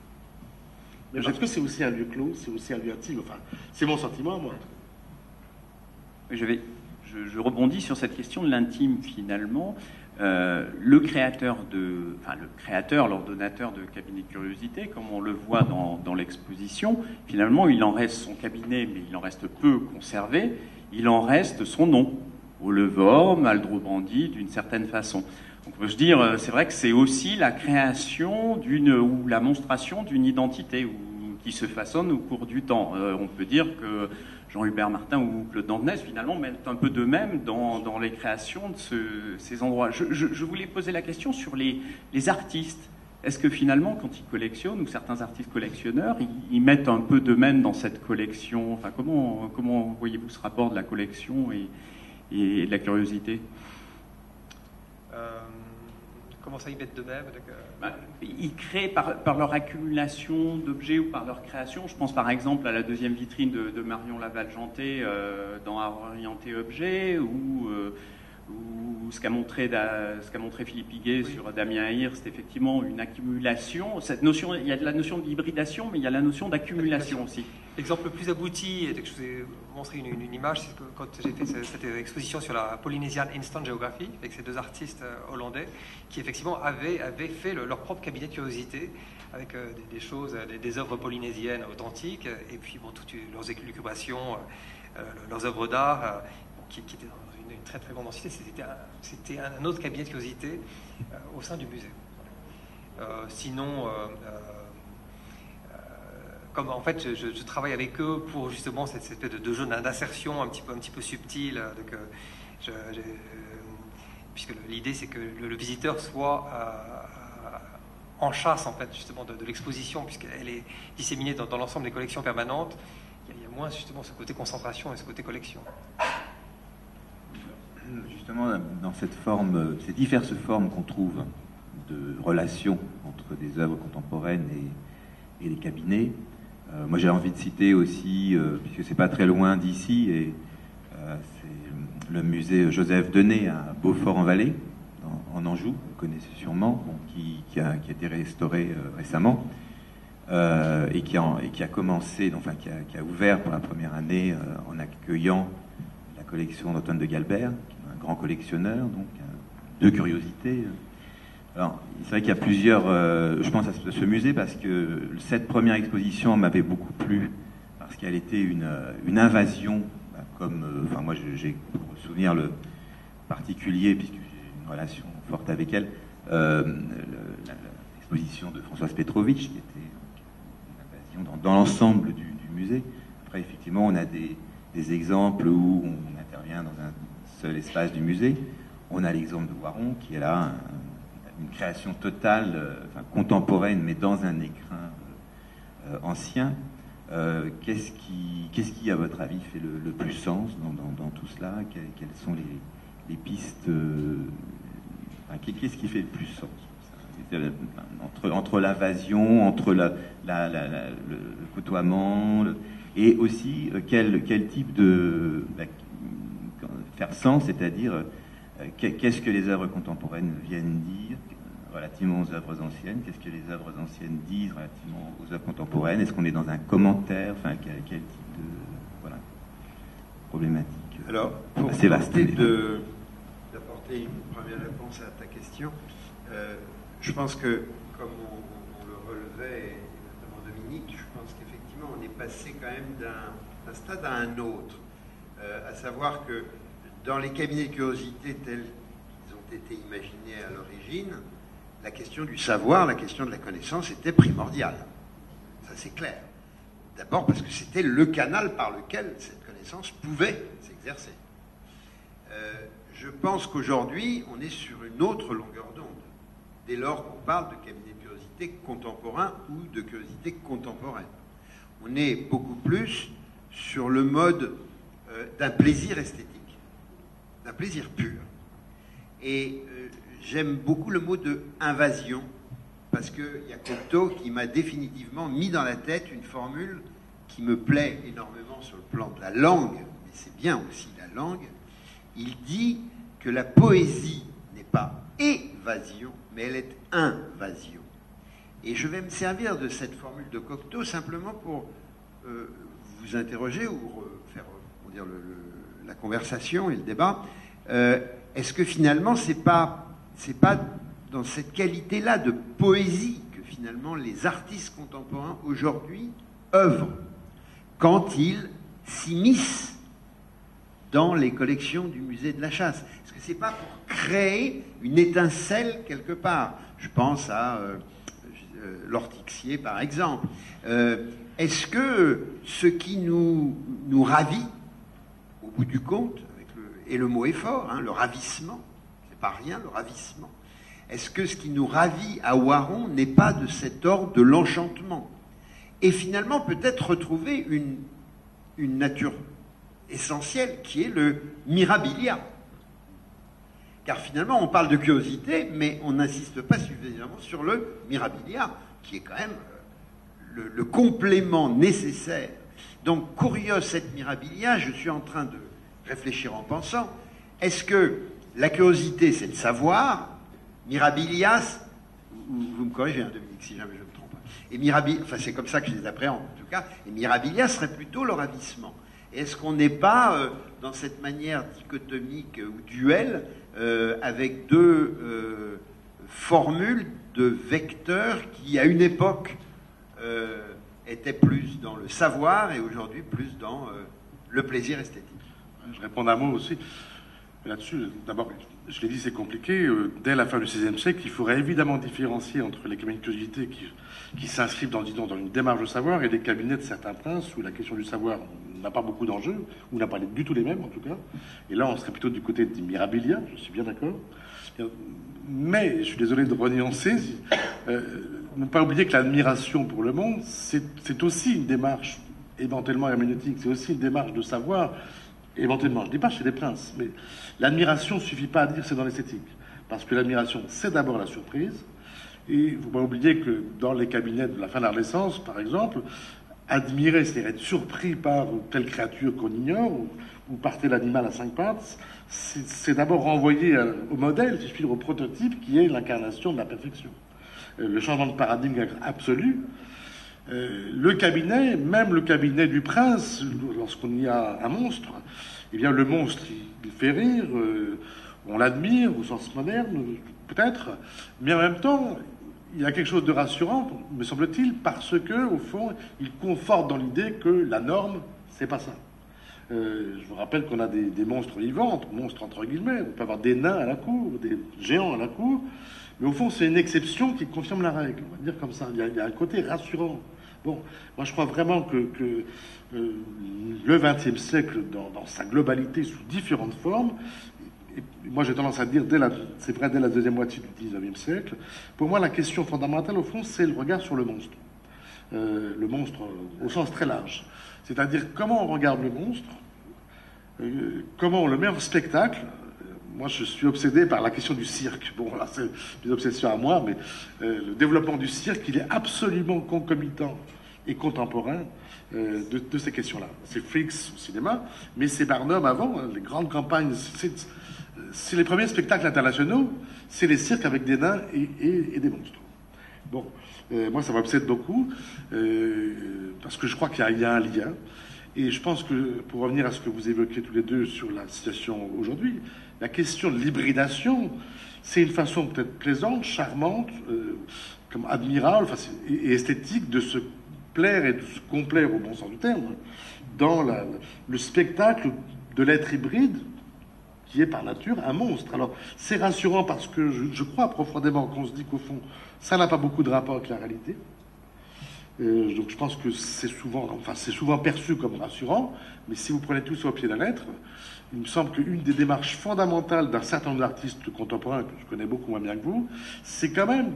Mais parce que c'est aussi un lieu clos, c'est aussi un lieu intime, enfin, c'est mon sentiment, moi. Je rebondis sur cette question de l'intime, finalement. Le créateur, l'ordonnateur de cabinet de curiosité, comme on le voit dans l'exposition, finalement, il en reste son cabinet, mais il en reste peu conservé. Il en reste son nom, Olevorm, Aldrobrandi, d'une certaine façon. Donc, on peut se dire, c'est vrai que c'est aussi la création ou la monstration d'une identité, ou qui se façonnent au cours du temps. On peut dire que Jean-Hubert Martin ou Claude Dandenez, finalement, mettent un peu d'eux-mêmes dans les créations de ces endroits. Je voulais poser la question sur les artistes. Est-ce que finalement, quand ils collectionnent, ou certains artistes collectionneurs, ils mettent un peu d'eux-mêmes dans cette collection? Enfin, comment voyez-vous ce rapport de la collection et de la curiosité? Comment ça, ils mettent d'eux-mêmes? Ils créent par leur accumulation d'objets ou par leur création. Je pense par exemple à la deuxième vitrine de Marion Laval-Janté dans Art Orienté Objet, ou ce qu'a montré Philippe Higuet sur Damien Hirst, c'est effectivement une accumulation. Cette notion, il y a de la notion d'hybridation, mais il y a la notion d'accumulation aussi. L'exemple le plus abouti, et que je vous ai montré une image, c'est que quand j'ai fait cette exposition sur la Polynesian Instant Geography, avec ces deux artistes hollandais, qui effectivement avaient fait leur propre cabinet de curiosité, avec des choses, des œuvres polynésiennes authentiques, et puis toutes leurs élucubrations, leurs œuvres d'art, qui étaient dans une très très grande densité. C'était un autre cabinet de curiosité au sein du musée. Sinon, comme en fait je travaille avec eux pour justement cette espèce de jeu d'insertion un petit peu subtil, puisque l'idée c'est que le visiteur soit en chasse en fait justement de l'exposition, puisqu'elle est disséminée dans l'ensemble des collections permanentes. Il y a moins justement ce côté concentration et ce côté collection. Justement, dans cette forme, ces diverses formes qu'on trouve de relations entre des œuvres contemporaines et les cabinets, moi j'ai envie de citer aussi, puisque c'est pas très loin d'ici, et c'est le musée Joseph Denet à Beaufort-en-Vallée, en Anjou, vous connaissez sûrement, qui a été restauré récemment, et qui a commencé, enfin qui a ouvert pour la première année en accueillant la collection d'Antoine de Galbert, qui est un grand collectionneur, donc de curiosités. Alors, c'est vrai qu'il y a plusieurs... je pense à ce musée parce que cette première exposition m'avait beaucoup plu, parce qu'elle était une invasion, comme... Enfin, moi, j'ai pour souvenir le particulier, puisque j'ai une relation forte avec elle, l'exposition de Françoise Petrovitch, qui était une invasion dans l'ensemble du musée. Après, effectivement, on a des exemples où on intervient dans un seul espace du musée. On a l'exemple de Waron, qui est là... une création totale, contemporaine, mais dans un écrin ancien. Qu'est-ce qui, à votre avis, fait le plus sens dans tout cela? Quelles sont les pistes? Qu'est-ce qui fait le plus sens entre l'invasion, entre le côtoiement, et aussi quel type de... faire sens, c'est-à-dire... Qu'est-ce que les œuvres contemporaines viennent dire relativement aux œuvres anciennes? Qu'est-ce que les œuvres anciennes disent relativement aux œuvres contemporaines? Est-ce qu'on est dans un commentaire? Enfin, quel type de problématique? Alors, pour tenter d'apporter une première réponse à ta question, je pense que, comme on le relevait, et notamment Dominique, je pense qu'effectivement, on est passé quand même d'un stade à un autre, à savoir que dans les cabinets de curiosité tels qu'ils ont été imaginés à l'origine, la question du savoir, la question de la connaissance était primordiale. Ça, c'est clair. D'abord parce que c'était le canal par lequel cette connaissance pouvait s'exercer. Je pense qu'aujourd'hui, on est sur une autre longueur d'onde, dès lors qu'on parle de cabinets de curiosité contemporains ou de curiosité contemporaine. On est beaucoup plus sur le mode d'un plaisir esthétique, d'un plaisir pur. Et j'aime beaucoup le mot de invasion, parce qu'il y a Cocteau qui m'a définitivement mis dans la tête une formule qui me plaît énormément sur le plan de la langue, mais c'est bien aussi la langue. Il dit que la poésie n'est pas évasion, mais elle est invasion. Et je vais me servir de cette formule de Cocteau simplement pour vous interroger ou faire la conversation et le débat. Est-ce que finalement c'est pas dans cette qualité-là de poésie que finalement les artistes contemporains aujourd'hui œuvrent quand ils s'immiscent dans les collections du musée de la Chasse? Est-ce que c'est pas pour créer une étincelle quelque part? Je pense à L'Ortixier par exemple. est-ce que ce qui nous ravit, au bout du compte, et le mot est fort, hein, le ravissement, c'est pas rien, le ravissement, est-ce que ce qui nous ravit à Oiron n'est pas de cet ordre de l'enchantement? Et finalement, peut-être retrouver une nature essentielle qui est le mirabilia. Car finalement, on parle de curiosité, mais on n'insiste pas suffisamment sur le mirabilia, qui est quand même le complément nécessaire. Donc, curios et mirabilia, je suis en train de réfléchir en pensant, est-ce que la curiosité, c'est le savoir, mirabilias, vous me corrigez, hein, Dominique, si jamais je me trompe, et mirabilia, enfin c'est comme ça que je les appréhende en tout cas, et mirabilia serait plutôt le ravissement. Est-ce qu'on n'est pas dans cette manière dichotomique ou duelle avec deux formules de vecteurs qui, à une époque, étaient plus dans le savoir et aujourd'hui plus dans le plaisir esthétique? Je réponds d'un mot aussi là-dessus. D'abord, je l'ai dit, c'est compliqué. Dès la fin du XVIe siècle, il faudrait évidemment différencier entre les cabinets de curiosité qui s'inscrivent dans une démarche de savoir et des cabinets de certains princes où la question du savoir n'a pas beaucoup d'enjeux, ou n'a pas du tout les mêmes en tout cas. Et là, on serait plutôt du côté du mirabilia, je suis bien d'accord. Mais, je suis désolé de renoncer, ne pas oublier que l'admiration pour le monde, c'est aussi une démarche éventuellement herméneutique, c'est aussi une démarche de savoir, éventuellement, je ne dis pas chez les princes, mais l'admiration ne suffit pas à dire c'est dans l'esthétique. Parce que l'admiration, c'est d'abord la surprise. Et il ne faut pas oublier que dans les cabinets de la fin de la Renaissance, par exemple, admirer, c'est-à-dire être surpris par telle créature qu'on ignore, ou par tel animal à 5 pattes, c'est d'abord renvoyer au modèle, si je puis dire, au prototype, qui est l'incarnation de la perfection. Le changement de paradigme absolu. Le cabinet, même le cabinet du prince, lorsqu'on y a un monstre, eh bien le monstre, il fait rire, on l'admire au sens moderne, peut-être, mais en même temps, il y a quelque chose de rassurant, me semble-t-il, parce que, au fond, il conforte dans l'idée que la norme, c'est pas ça. Je vous rappelle qu'on a des monstres vivants, monstres entre guillemets, on peut avoir des nains à la cour, des géants à la cour, mais au fond, c'est une exception qui confirme la règle, on va dire comme ça. Il y a un côté rassurant. Bon, moi je crois vraiment que le XXe siècle, dans sa globalité, sous différentes formes, et moi j'ai tendance à dire, c'est vrai, dès la deuxième moitié du XIXe siècle, pour moi la question fondamentale au fond, c'est le regard sur le monstre. Le monstre au sens très large. C'est-à-dire comment on regarde le monstre, comment on le met en spectacle. Moi, je suis obsédé par la question du cirque. Bon, là, c'est une obsession à moi, mais le développement du cirque, il est absolument concomitant et contemporain de ces questions-là. C'est Freaks au cinéma, mais c'est Barnum avant, hein, les grandes campagnes. C'est les premiers spectacles internationaux, c'est les cirques avec des nains et des monstres. Bon, moi, ça m'obsède beaucoup, parce que je crois qu'il y a un lien. Et je pense que, pour revenir à ce que vous évoquez tous les deux sur la situation aujourd'hui, la question de l'hybridation, c'est une façon peut-être plaisante, charmante, comme admirable et esthétique de se plaire et de se complaire, au bon sens du terme, dans le spectacle de l'être hybride, qui est par nature un monstre. Alors, c'est rassurant parce que je crois profondément qu'on se dit qu'au fond, ça n'a pas beaucoup de rapport avec la réalité. Donc je pense que c'est souvent perçu comme rassurant, mais si vous prenez tout ça au pied de la lettre, il me semble qu'une des démarches fondamentales d'un certain nombre d'artistes contemporains, que je connais beaucoup moins bien que vous, c'est quand même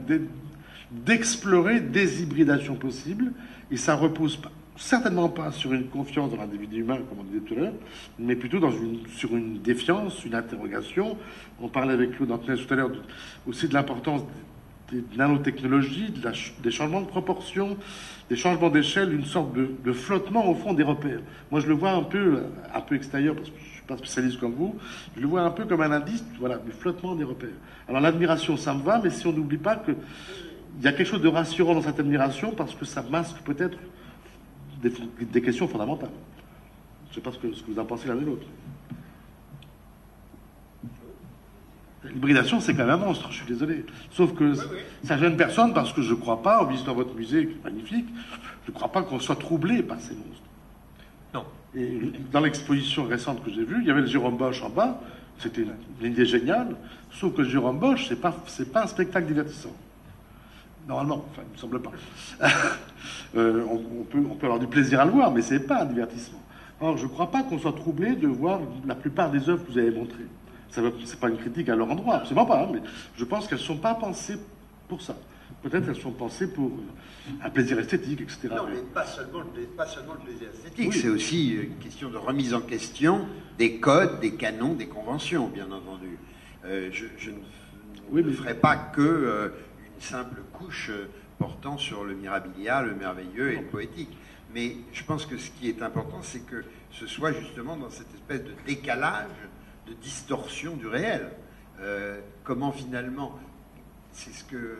d'explorer des hybridations possibles, et ça repose certainement pas sur une confiance dans l'individu humain, comme on disait tout à l'heure, mais plutôt sur une défiance, une interrogation. On parlait avec Claude Antenès tout à l'heure aussi de l'importance des nanotechnologies, des changements de proportion, des changements d'échelle, une sorte de flottement au fond des repères. Moi, je le vois un peu extérieur, parce que je ne suis pas spécialiste comme vous, je le vois un peu comme un indice, voilà, du flottement des repères. Alors l'admiration, ça me va, mais si on n'oublie pas qu'il y a quelque chose de rassurant dans cette admiration, parce que ça masque peut-être des questions fondamentales. Je ne sais pas ce que vous en pensez l'un et l'autre. L'hybridation, c'est quand même un monstre, je suis désolé. Sauf que ça gêne personne parce que je ne crois pas, en visitant votre musée, qui est magnifique, je ne crois pas qu'on soit troublé par ces monstres. Non. Et dans l'exposition récente que j'ai vue, il y avait le Jérôme Bosch en bas, c'était une idée géniale, sauf que le Jérôme Bosch, c'est pas un spectacle divertissant. Normalement, enfin, il ne me semble pas. On peut avoir du plaisir à le voir, mais ce n'est pas un divertissement. Or, je ne crois pas qu'on soit troublé de voir la plupart des œuvres que vous avez montrées. Ce n'est pas une critique à leur endroit, absolument pas, hein, mais je pense qu'elles ne sont pas pensées pour ça. Peut-être qu'elles sont pensées pour un plaisir esthétique, etc. Non, mais pas seulement le plaisir esthétique, Oui. c'est aussi une question de remise en question des codes, des canons, des conventions, bien entendu. Je ne ferai pas que une simple couche portant sur le mirabilia, le merveilleux et le poétique. Mais je pense que ce qui est important, c'est que ce soit justement dans cette espèce de décalage, de distorsion du réel. Comment finalement, c'est ce que,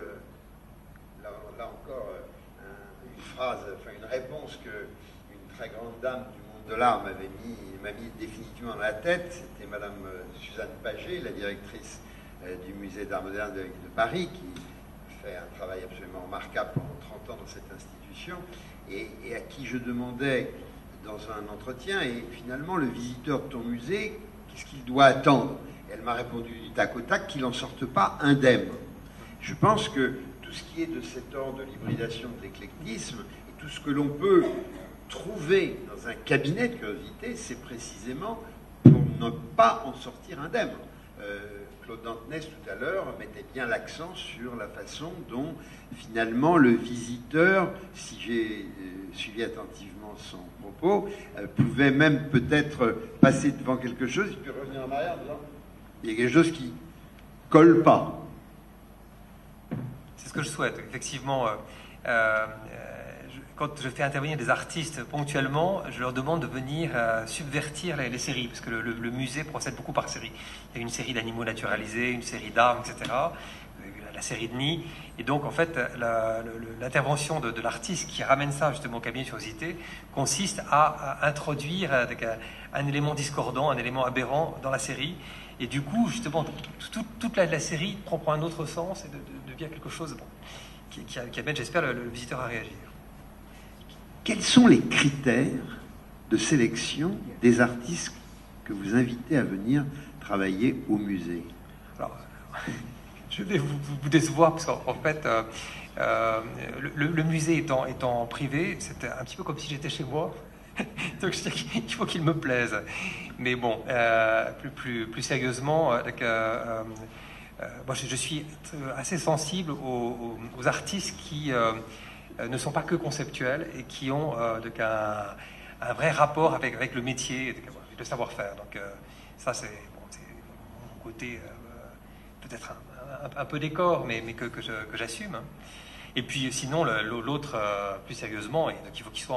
là encore, une phrase, enfin une réponse que une très grande dame du monde de l'art m'a mis définitivement dans la tête, c'était Madame Suzanne Paget, la directrice du musée d'art moderne de Paris, qui fait un travail absolument remarquable pendant 30 ans dans cette institution, et à qui je demandais dans un entretien, et finalement le visiteur de ton musée, qu'est-ce qu'il doit attendre? Et elle m'a répondu du tac au tac qu'il n'en sorte pas indemne. Je pense que tout ce qui est de cet ordre de l'hybridation, de l'éclectisme, et tout ce que l'on peut trouver dans un cabinet de curiosité, c'est précisément pour ne pas en sortir indemne. Claude Dantenès, tout à l'heure, mettait bien l'accent sur la façon dont, finalement, le visiteur, si j'ai suivi attentivement son propos, pouvait même peut-être passer devant quelque chose et puis revenir en arrière en disant il y a quelque chose qui colle pas. C'est ce que je souhaite. Effectivement, quand je fais intervenir des artistes ponctuellement, je leur demande de venir subvertir les séries, parce que le musée procède beaucoup par série. Il y a une série d'animaux naturalisés, une série d'armes, etc., la série de nids. Et donc, en fait, l'intervention de l'artiste qui ramène ça justement au cabinet de curiosité consiste à introduire un élément discordant, un élément aberrant dans la série. Et du coup, justement, toute la série prend un autre sens et devient quelque chose qui amène, j'espère, le visiteur à réagir. Quels sont les critères de sélection des artistes que vous invitez à venir travailler au musée? Alors, je vais vous décevoir, parce qu'en fait, le musée étant privé, c'était un petit peu comme si j'étais chez moi. Donc, je dis qu'il faut qu'il me plaise. Mais bon, plus sérieusement, moi, je suis assez sensible aux artistes qui ne sont pas que conceptuels et qui ont un vrai rapport avec le métier, avec le savoir-faire. Donc, ça, c'est mon côté peut-être un peu décor, mais que j'assume. Et puis, sinon, l'autre, plus sérieusement, donc, il faut qu'il soit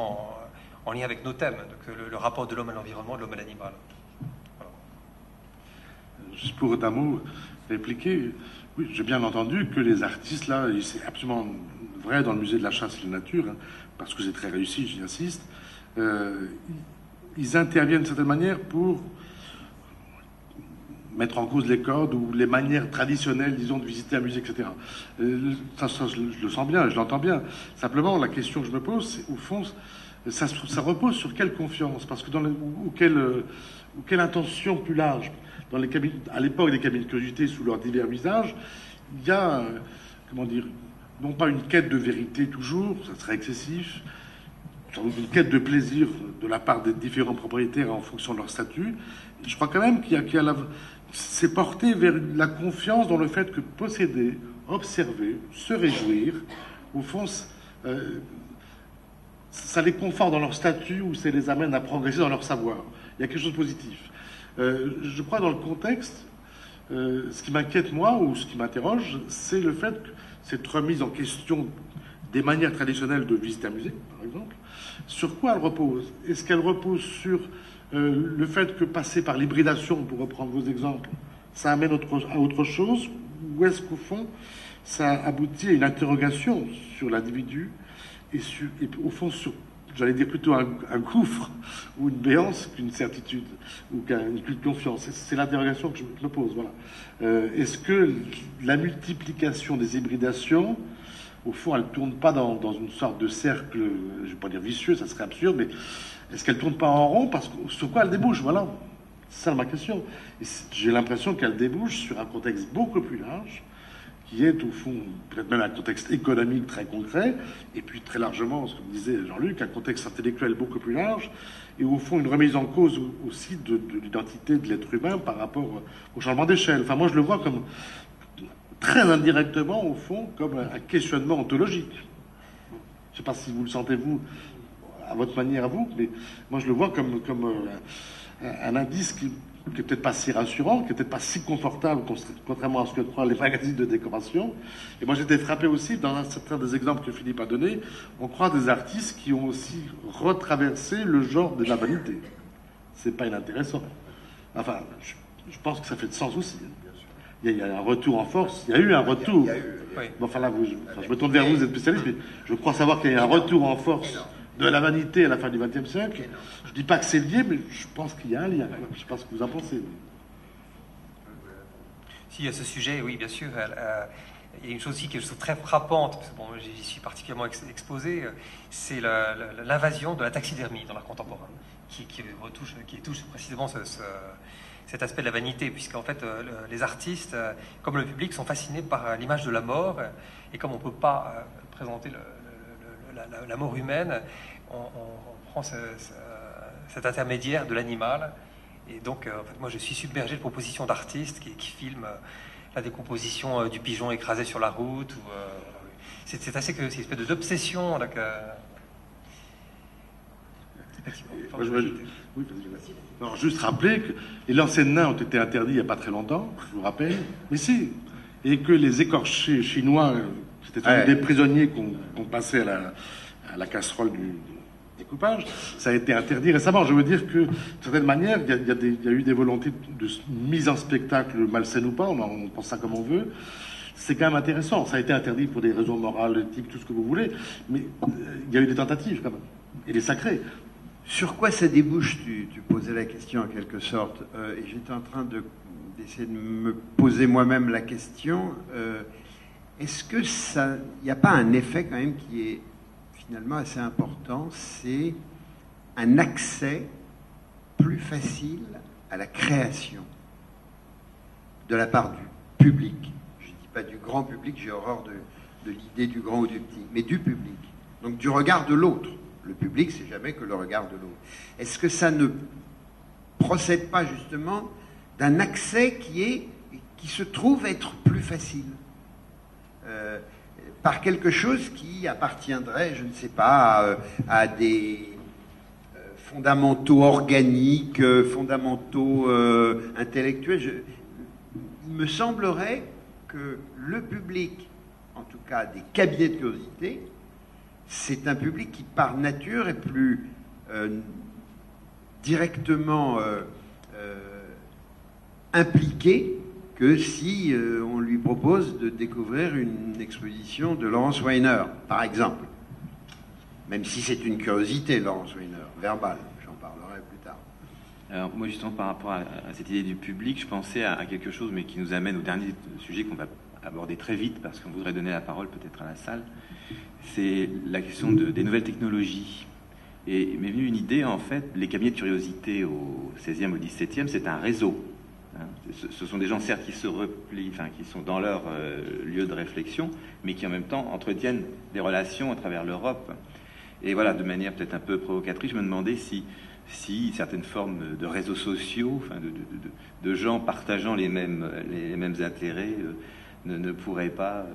en lien avec nos thèmes, donc le rapport de l'homme à l'environnement, de l'homme à l'animal. Voilà. Juste pour d'un mot répliquer, oui, j'ai bien entendu que les artistes, là, c'est absolument vrai dans le musée de la chasse et de la nature, hein, parce que c'est très réussi, j'y insiste, ils interviennent de certaine manière pour mettre en cause les codes ou les manières traditionnelles, disons, de visiter un musée, etc. Ça, je le sens bien, je l'entends bien. Simplement, la question que je me pose, c'est, au fond, ça repose sur quelle confiance? Parce que quelle intention plus large? À l'époque des cabinets de curiosité, sous leurs divers visages, il y a, comment dire, non pas une quête de vérité toujours, ça serait excessif, sans doute une quête de plaisir de la part des différents propriétaires en fonction de leur statut. Et je crois quand même c'est porté vers la confiance dans le fait que posséder, observer, se réjouir, au fond, ça les conforte dans leur statut ou ça les amène à progresser dans leur savoir. Il y a quelque chose de positif. Je crois dans le contexte, ce qui m'inquiète moi ou ce qui m'interroge, c'est le fait que cette remise en question des manières traditionnelles de visiter un musée, par exemple, sur quoi elle repose? Est-ce qu'elle repose sur le fait que passer par l'hybridation, pour reprendre vos exemples, ça amène à autre chose? Ou est-ce qu'au fond, ça aboutit à une interrogation sur l'individu et au fond, j'allais dire plutôt un gouffre ou une béance qu'une certitude ou qu'une confiance. C'est l'interrogation que je me pose. Voilà. Est-ce que la multiplication des hybridations, au fond, elle ne tourne pas dans une sorte de cercle, je ne vais pas dire vicieux, ça serait absurde, mais est-ce qu'elle ne tourne pas en rond? Parce que sur quoi elle débouche? Voilà. C'est ça ma question. Et j'ai l'impression qu'elle débouche sur un contexte beaucoup plus large qui est au fond peut-être même un contexte économique très concret, et puis très largement, ce que disait Jean-Luc, un contexte intellectuel beaucoup plus large, et au fond une remise en cause aussi de l'identité de l'être humain par rapport au changement d'échelle. Enfin, moi je le vois comme très indirectement, au fond, comme un questionnement ontologique. Je ne sais pas si vous le sentez, vous, à votre manière à vous, mais moi je le vois comme un indice qui est peut-être pas si rassurant, qui est peut-être pas si confortable, contrairement à ce que croient les magazines de décoration. Et moi j'étais frappé aussi, dans un certain des exemples que Philippe a donnés, on croit des artistes qui ont aussi retraversé le genre de la vanité. C'est pas inintéressant. Enfin, je pense que ça fait de sens aussi. Il y a un retour en force. Il y a eu un retour. Oui. Bon, enfin là, je me tourne vers vous, vous êtes spécialiste, mais je crois savoir qu'il y a eu un retour en force de la vanité à la fin du XXe siècle. Je dis pas que c'est lié, mais je pense qu'il y a un lien. Je sais pas ce que vous en pensez. Si, à ce sujet, oui, bien sûr. Il y a une chose aussi que je trouve très frappante, parce que bon, j'y suis particulièrement exposé, c'est l'invasion de la taxidermie dans l'art contemporain, qui touche précisément cet aspect de la vanité, puisqu'en fait, les artistes, comme le public, sont fascinés par l'image de la mort, et comme on ne peut pas présenter la mort humaine, on prend cet intermédiaire de l'animal, et donc, en fait, moi, je suis submergé de propositions d'artistes qui filment la décomposition du pigeon écrasé sur la route. C'est assez que c'est une espèce d'obsession. Alors, juste rappeler que les lancers de nains ont été interdits il n'y a pas très longtemps, je vous rappelle, mais si, et que les écorchés chinois, c'était des prisonniers qu'on passait à la casserole du découpage, ça a été interdit récemment. Je veux dire que, d'une certaine manière, il y a eu des volontés de mise en spectacle, malsaine ou pas, on pense ça comme on veut. C'est quand même intéressant. Ça a été interdit pour des raisons morales, éthiques, tout ce que vous voulez, mais il y a eu des tentatives quand même, et des sacrés. Sur quoi ça débouche? Tu posais la question en quelque sorte, et j'étais en train d'essayer de me poser moi-même la question. Est-ce que ça, il n'y a pas un effet quand même qui est finalement assez important, c'est un accès plus facile à la création de la part du public. Je ne dis pas du grand public, j'ai horreur de l'idée du grand ou du petit, mais du public. Donc du regard de l'autre. Le public, c'est jamais que le regard de l'autre. Est-ce que ça ne procède pas justement d'un accès qui se trouve être plus facile par quelque chose qui appartiendrait, je ne sais pas, à des fondamentaux organiques, fondamentaux intellectuels. Il me semblerait que le public, en tout cas des cabinets de curiosité, c'est un public qui, par nature, est plus directement impliqué que si on lui propose de découvrir une exposition de Laurence Weiner, par exemple. Même si c'est une curiosité, Laurence Weiner, verbale. J'en parlerai plus tard. Alors, moi, justement, par rapport à cette idée du public, je pensais à quelque chose, mais qui nous amène au dernier sujet qu'on va aborder très vite, parce qu'on voudrait donner la parole peut-être à la salle. C'est la question des nouvelles technologies. Et il m'est venu une idée, en fait, les cabinets de curiosité au 16e, au 17e, c'est un réseau. Ce sont des gens, certes, qui se replient, enfin, qui sont dans leur lieu de réflexion, mais qui, en même temps, entretiennent des relations à travers l'Europe. Et voilà, de manière peut-être un peu provocatrice, je me demandais si certaines formes de réseaux sociaux, enfin, de gens partageant les mêmes intérêts, ne pourraient pas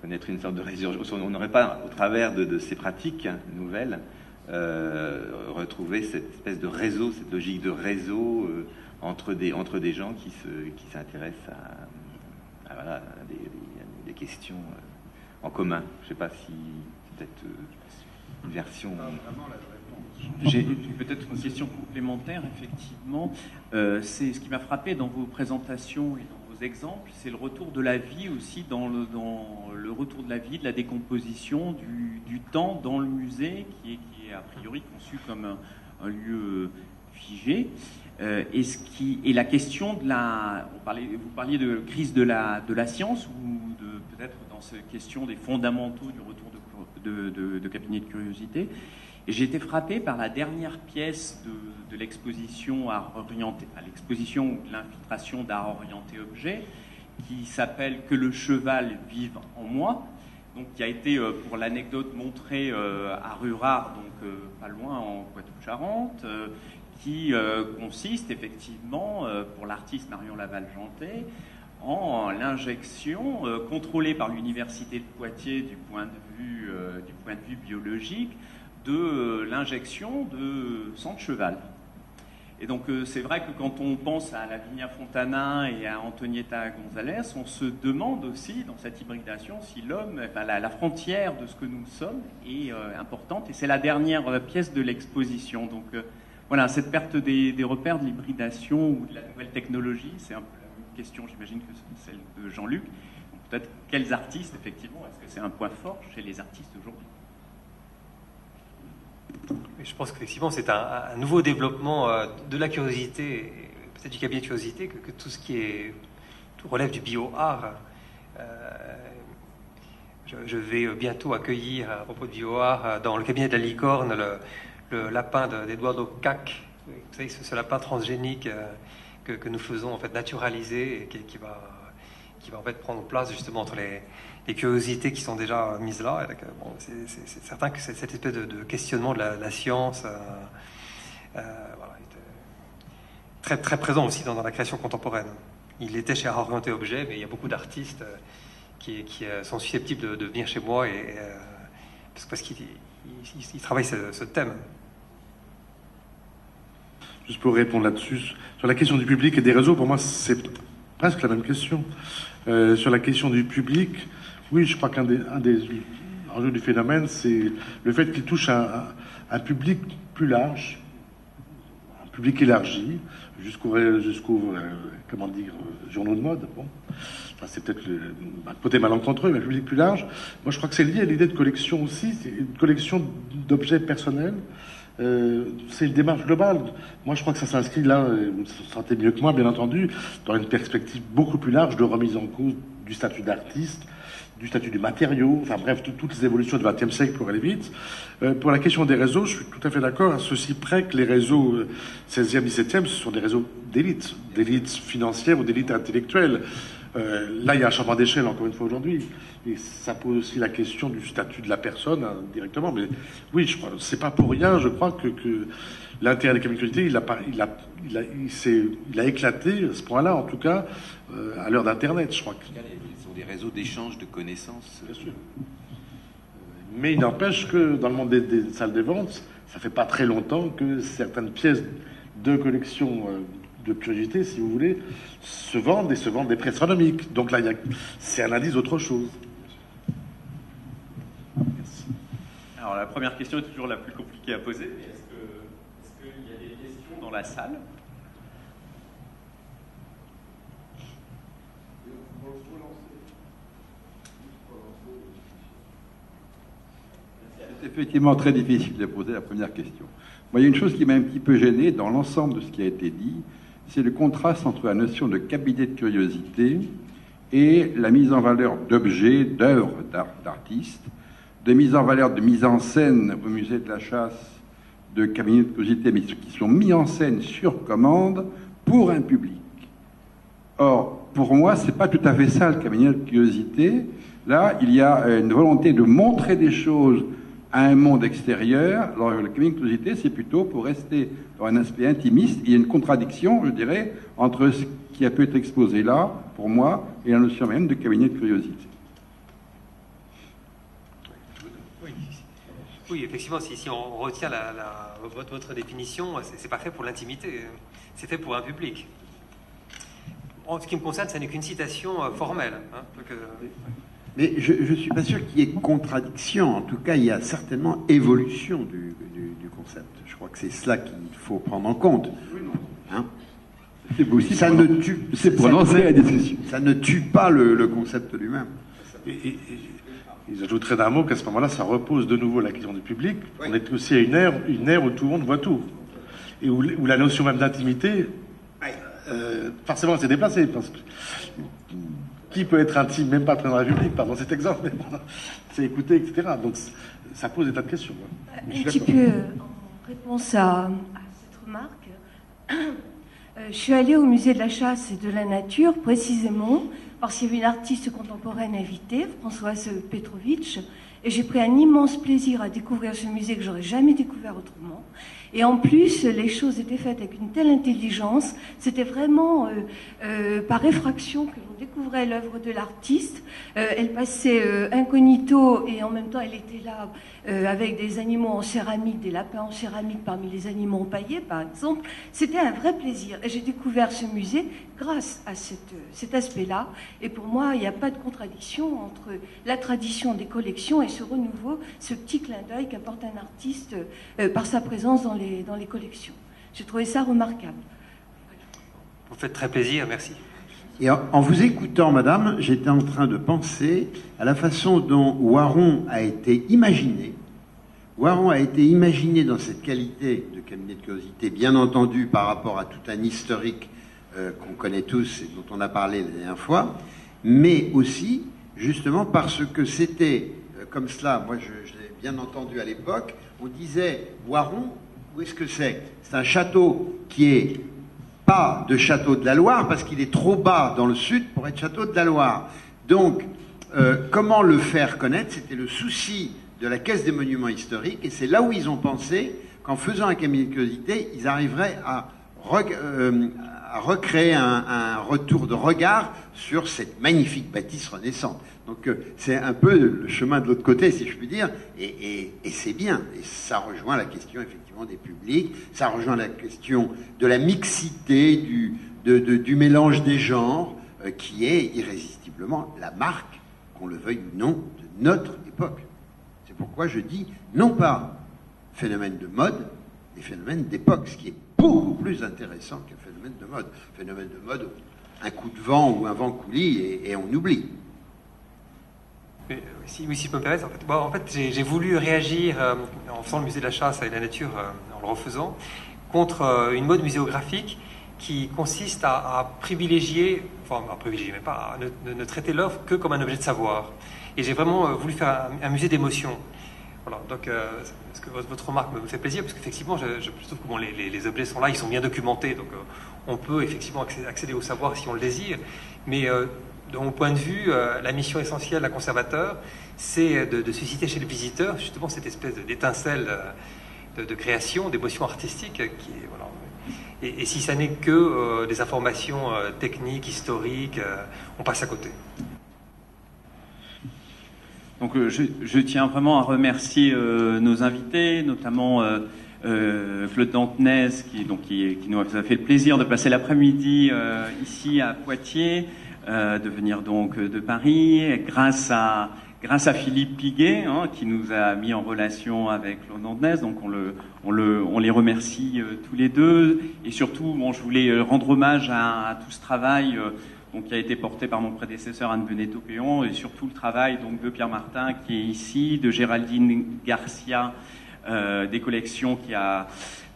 connaître une sorte de résurgence. On n'aurait pas, au travers de ces pratiques nouvelles, retrouver cette espèce de réseau, cette logique de réseau entre des gens qui s'intéressent à des questions en commun. Je ne sais pas si peut-être une version. J'ai peut-être une question complémentaire, effectivement. C'est ce qui m'a frappé dans vos présentations et dans vos exemples, c'est le retour de la vie aussi, dans le retour de la vie, de la décomposition, du temps dans le musée, qui est a priori conçu comme un lieu figé. Et la question de vous parliez de crise de la science, ou peut-être dans cette question des fondamentaux du retour de cabinet de curiosité. Et j'ai été frappé par la dernière pièce de l'exposition art orienté, l'exposition de l'infiltration d'art orienté objet, qui s'appelle « Que le cheval vive en moi », donc qui a été, pour l'anecdote, montré à Rurard, donc pas loin en Poitou-Charentes, qui consiste effectivement, pour l'artiste Marion Laval-Janté, en l'injection contrôlée par l'université de Poitiers du point de vue biologique de l'injection de sang de cheval. Et donc c'est vrai que quand on pense à Lavinia Fontana et à Antonietta González, on se demande aussi dans cette hybridation si l'homme, enfin, la frontière de ce que nous sommes est importante, et c'est la dernière pièce de l'exposition. Donc voilà, cette perte des repères de l'hybridation ou de la nouvelle technologie, c'est un peu la même question, j'imagine, que celle de Jean-Luc. Peut-être quels artistes, effectivement, est-ce que c'est un point fort chez les artistes aujourd'hui? Je pense qu'effectivement, c'est un nouveau développement de la curiosité, peut-être du cabinet de curiosité, que tout ce qui tout relève du bio-art. Je vais bientôt accueillir, à propos de bio-art, dans le cabinet de la licorne, le lapin d'Eduardo Cac. Vous savez, ce lapin transgénique que nous faisons en fait naturaliser et qui va en fait prendre place justement entre les curiosités qui sont déjà mises là. Et donc, bon, c'est certain que cette espèce de questionnement de la science voilà, est très, très présent aussi dans la création contemporaine. Il était chez Art Orienté Objet, mais il y a beaucoup d'artistes qui sont susceptibles de venir chez moi parce qu'ils travaillent ce thème. Juste pour répondre là-dessus, sur la question du public et des réseaux, pour moi, c'est presque la même question. Sur la question du public, oui, je crois qu'un des enjeux du phénomène, c'est le fait qu'il touche un public plus large, un public élargi, jusqu'au comment dire, journaux de mode. Bon. Enfin, c'est peut-être un côté malencontreux, mais un public plus large. Moi, je crois que c'est lié à l'idée de collection aussi, c'est une collection d'objets personnels. C'est une démarche globale. Moi, je crois que ça s'inscrit là, vous le sentez mieux que moi, bien entendu, dans une perspective beaucoup plus large de remise en cause du statut d'artiste, du statut du matériau, enfin bref, toutes les évolutions du XXe siècle pour aller vite. Pour la question des réseaux, je suis tout à fait d'accord, à ceci près que les réseaux 16e, 17e, ce sont des réseaux d'élite financière ou d'élite intellectuelle. Là, il y a un changement d'échelle, encore une fois, aujourd'hui. Et ça pose aussi la question du statut de la personne, hein, directement. Mais oui, je crois, c'est pas pour rien, je crois, que l'intérêt des communautés, il a éclaté, à ce point-là, en tout cas, à l'heure d'Internet, je crois. Ce sont des réseaux d'échange de connaissances. Bien sûr. Mais il n'empêche que, dans le monde des salles de vente, ça fait pas très longtemps que certaines pièces de collection de curiosité, si vous voulez, se vendent des prix astronomiques. Donc là, c'est un indice d'autre chose. Merci. Alors la première question est toujours la plus compliquée à poser. Est-ce qu'il y a des questions dans la salle? C'est effectivement très difficile de poser la première question. Moi, il y a une chose qui m'a un petit peu gêné dans l'ensemble de ce qui a été dit, c'est le contraste entre la notion de cabinet de curiosité et la mise en valeur d'objets, d'œuvres d'artistes, de mise en valeur, de mise en scène au musée de la chasse, de cabinets de curiosité, mais qui sont mis en scène sur commande pour un public. Or, pour moi, c'est pas tout à fait ça le cabinet de curiosité. Là, il y a une volonté de montrer des choses à un monde extérieur. Alors, le cabinet de curiosité, c'est plutôt pour rester dans un aspect intimiste. Il y a une contradiction, je dirais, entre ce qui a pu être exposé là, pour moi, et la notion même de cabinet de curiosité. Oui, effectivement, si on retient votre définition, c'est pas fait pour l'intimité, c'est fait pour un public. En ce qui me concerne, ça n'est qu'une citation formelle. Hein, donc, Mais je ne suis pas sûr qu'il y ait contradiction. En tout cas, il y a certainement évolution du concept. Je crois que c'est cela qu'il faut prendre en compte. Hein, C'est aussi ça ne tue, c'est pour lancer la discussion. Ça ne tue pas le concept lui-même. Et j'ajouterais d'un mot qu'à ce moment-là, ça repose de nouveau la question du public. Oui. On est aussi à une ère où tout le monde voit tout. Et où la notion même d'intimité, forcément, s'est déplacée. Parce que qui peut être intime, même pas très dans la public, pardon cet exemple, mais bon, c'est écouter, etc. Donc ça pose des tas de questions. Un petit peu en réponse à cette remarque, je suis allée au musée de la chasse et de la nature précisément parce qu'il y avait une artiste contemporaine invitée, Françoise Petrovitch, et j'ai pris un immense plaisir à découvrir ce musée que j'aurais jamais découvert autrement. Et en plus, les choses étaient faites avec une telle intelligence, c'était vraiment par effraction que l'on découvrait l'œuvre de l'artiste. Elle passait incognito et en même temps elle était là avec des animaux en céramique, des lapins en céramique parmi les animaux empaillés par exemple. C'était un vrai plaisir et j'ai découvert ce musée grâce à cet aspect-là. Et pour moi, il n'y a pas de contradiction entre la tradition des collections et ce renouveau, ce petit clin d'œil qu'apporte un artiste par sa présence dans les collections. J'ai trouvé ça remarquable. Vous faites très plaisir, merci. Et en vous écoutant, madame, j'étais en train de penser à la façon dont Waron a été imaginé. Waron a été imaginé dans cette qualité de cabinet de curiosité, bien entendu par rapport à tout un historique qu'on connaît tous et dont on a parlé la dernière fois, mais aussi justement parce que c'était comme cela, moi je l'ai bien entendu à l'époque, on disait Waron, où est-ce que c'est? C'est un château qui est pas de château de la Loire, parce qu'il est trop bas dans le sud pour être château de la Loire. Donc, comment le faire connaître? C'était le souci de la Caisse des Monuments Historiques, et c'est là où ils ont pensé qu'en faisant un cabinet de curiosité, ils arriveraient à recréer un retour de regard sur cette magnifique bâtisse renaissante. Donc c'est un peu le chemin de l'autre côté, si je puis dire, et c'est bien. Et ça rejoint la question effectivement des publics, ça rejoint la question de la mixité, du mélange des genres, qui est irrésistiblement la marque, qu'on le veuille ou non, de notre époque. C'est pourquoi je dis non pas phénomène de mode, mais phénomène d'époque, ce qui est beaucoup plus intéressant qu'un phénomène de mode. Phénomène de mode, un coup de vent ou un vent coulis et on oublie. Si je peux me permettre, en fait j'ai voulu réagir en faisant le musée de la chasse et de la nature, en le refaisant, contre une mode muséographique qui consiste à privilégier, mais pas, à ne traiter l'œuvre que comme un objet de savoir. Et j'ai vraiment voulu faire un musée d'émotion. Voilà, donc parce que votre remarque me fait plaisir, parce qu'effectivement, je trouve que bon, les objets sont là, ils sont bien documentés, donc on peut effectivement accéder au savoir si on le désire, mais de mon point de vue, la mission essentielle d'un conservateur, c'est de susciter chez le visiteur justement cette espèce d'étincelle de création, d'émotion artistique qui est, voilà. Et si ça n'est que des informations techniques, historiques, on passe à côté. Donc je tiens vraiment à remercier nos invités, notamment Claude Dantenez qui nous a fait le plaisir de passer l'après-midi ici à Poitiers, de venir donc de Paris, grâce à Philippe Piguet, qui nous a mis en relation avec Claude Dantenez. Donc on les remercie tous les deux. Et surtout, je voulais rendre hommage à tout ce travail qui a été porté par mon prédécesseur Anne Benetto-Péon, et surtout le travail donc de Pierre Martin qui est ici, de Géraldine Garcia, des collections, qui a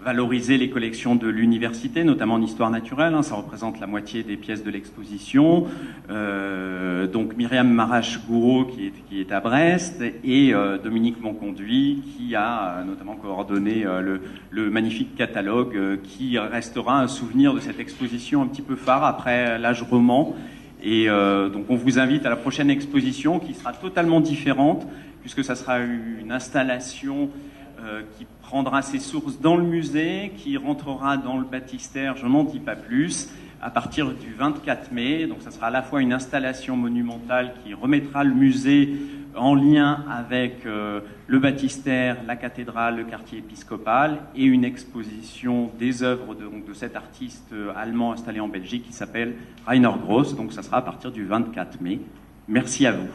valorisé les collections de l'université, notamment en histoire naturelle, ça représente la moitié des pièces de l'exposition, donc Myriam Marache-Gouraud qui est à Brest, et Dominique Monconduit qui a notamment coordonné le magnifique catalogue qui restera un souvenir de cette exposition un petit peu phare après l'âge roman. Et donc on vous invite à la prochaine exposition qui sera totalement différente, puisque ça sera une installation qui prendra ses sources dans le musée, qui rentrera dans le baptistère, je n'en dis pas plus, à partir du 24 mai. Donc ça sera à la fois une installation monumentale qui remettra le musée en lien avec le baptistère, la cathédrale, le quartier épiscopal, et une exposition des œuvres de cet artiste allemand installé en Belgique qui s'appelle Rainer Gross. Donc ça sera à partir du 24 mai. Merci à vous.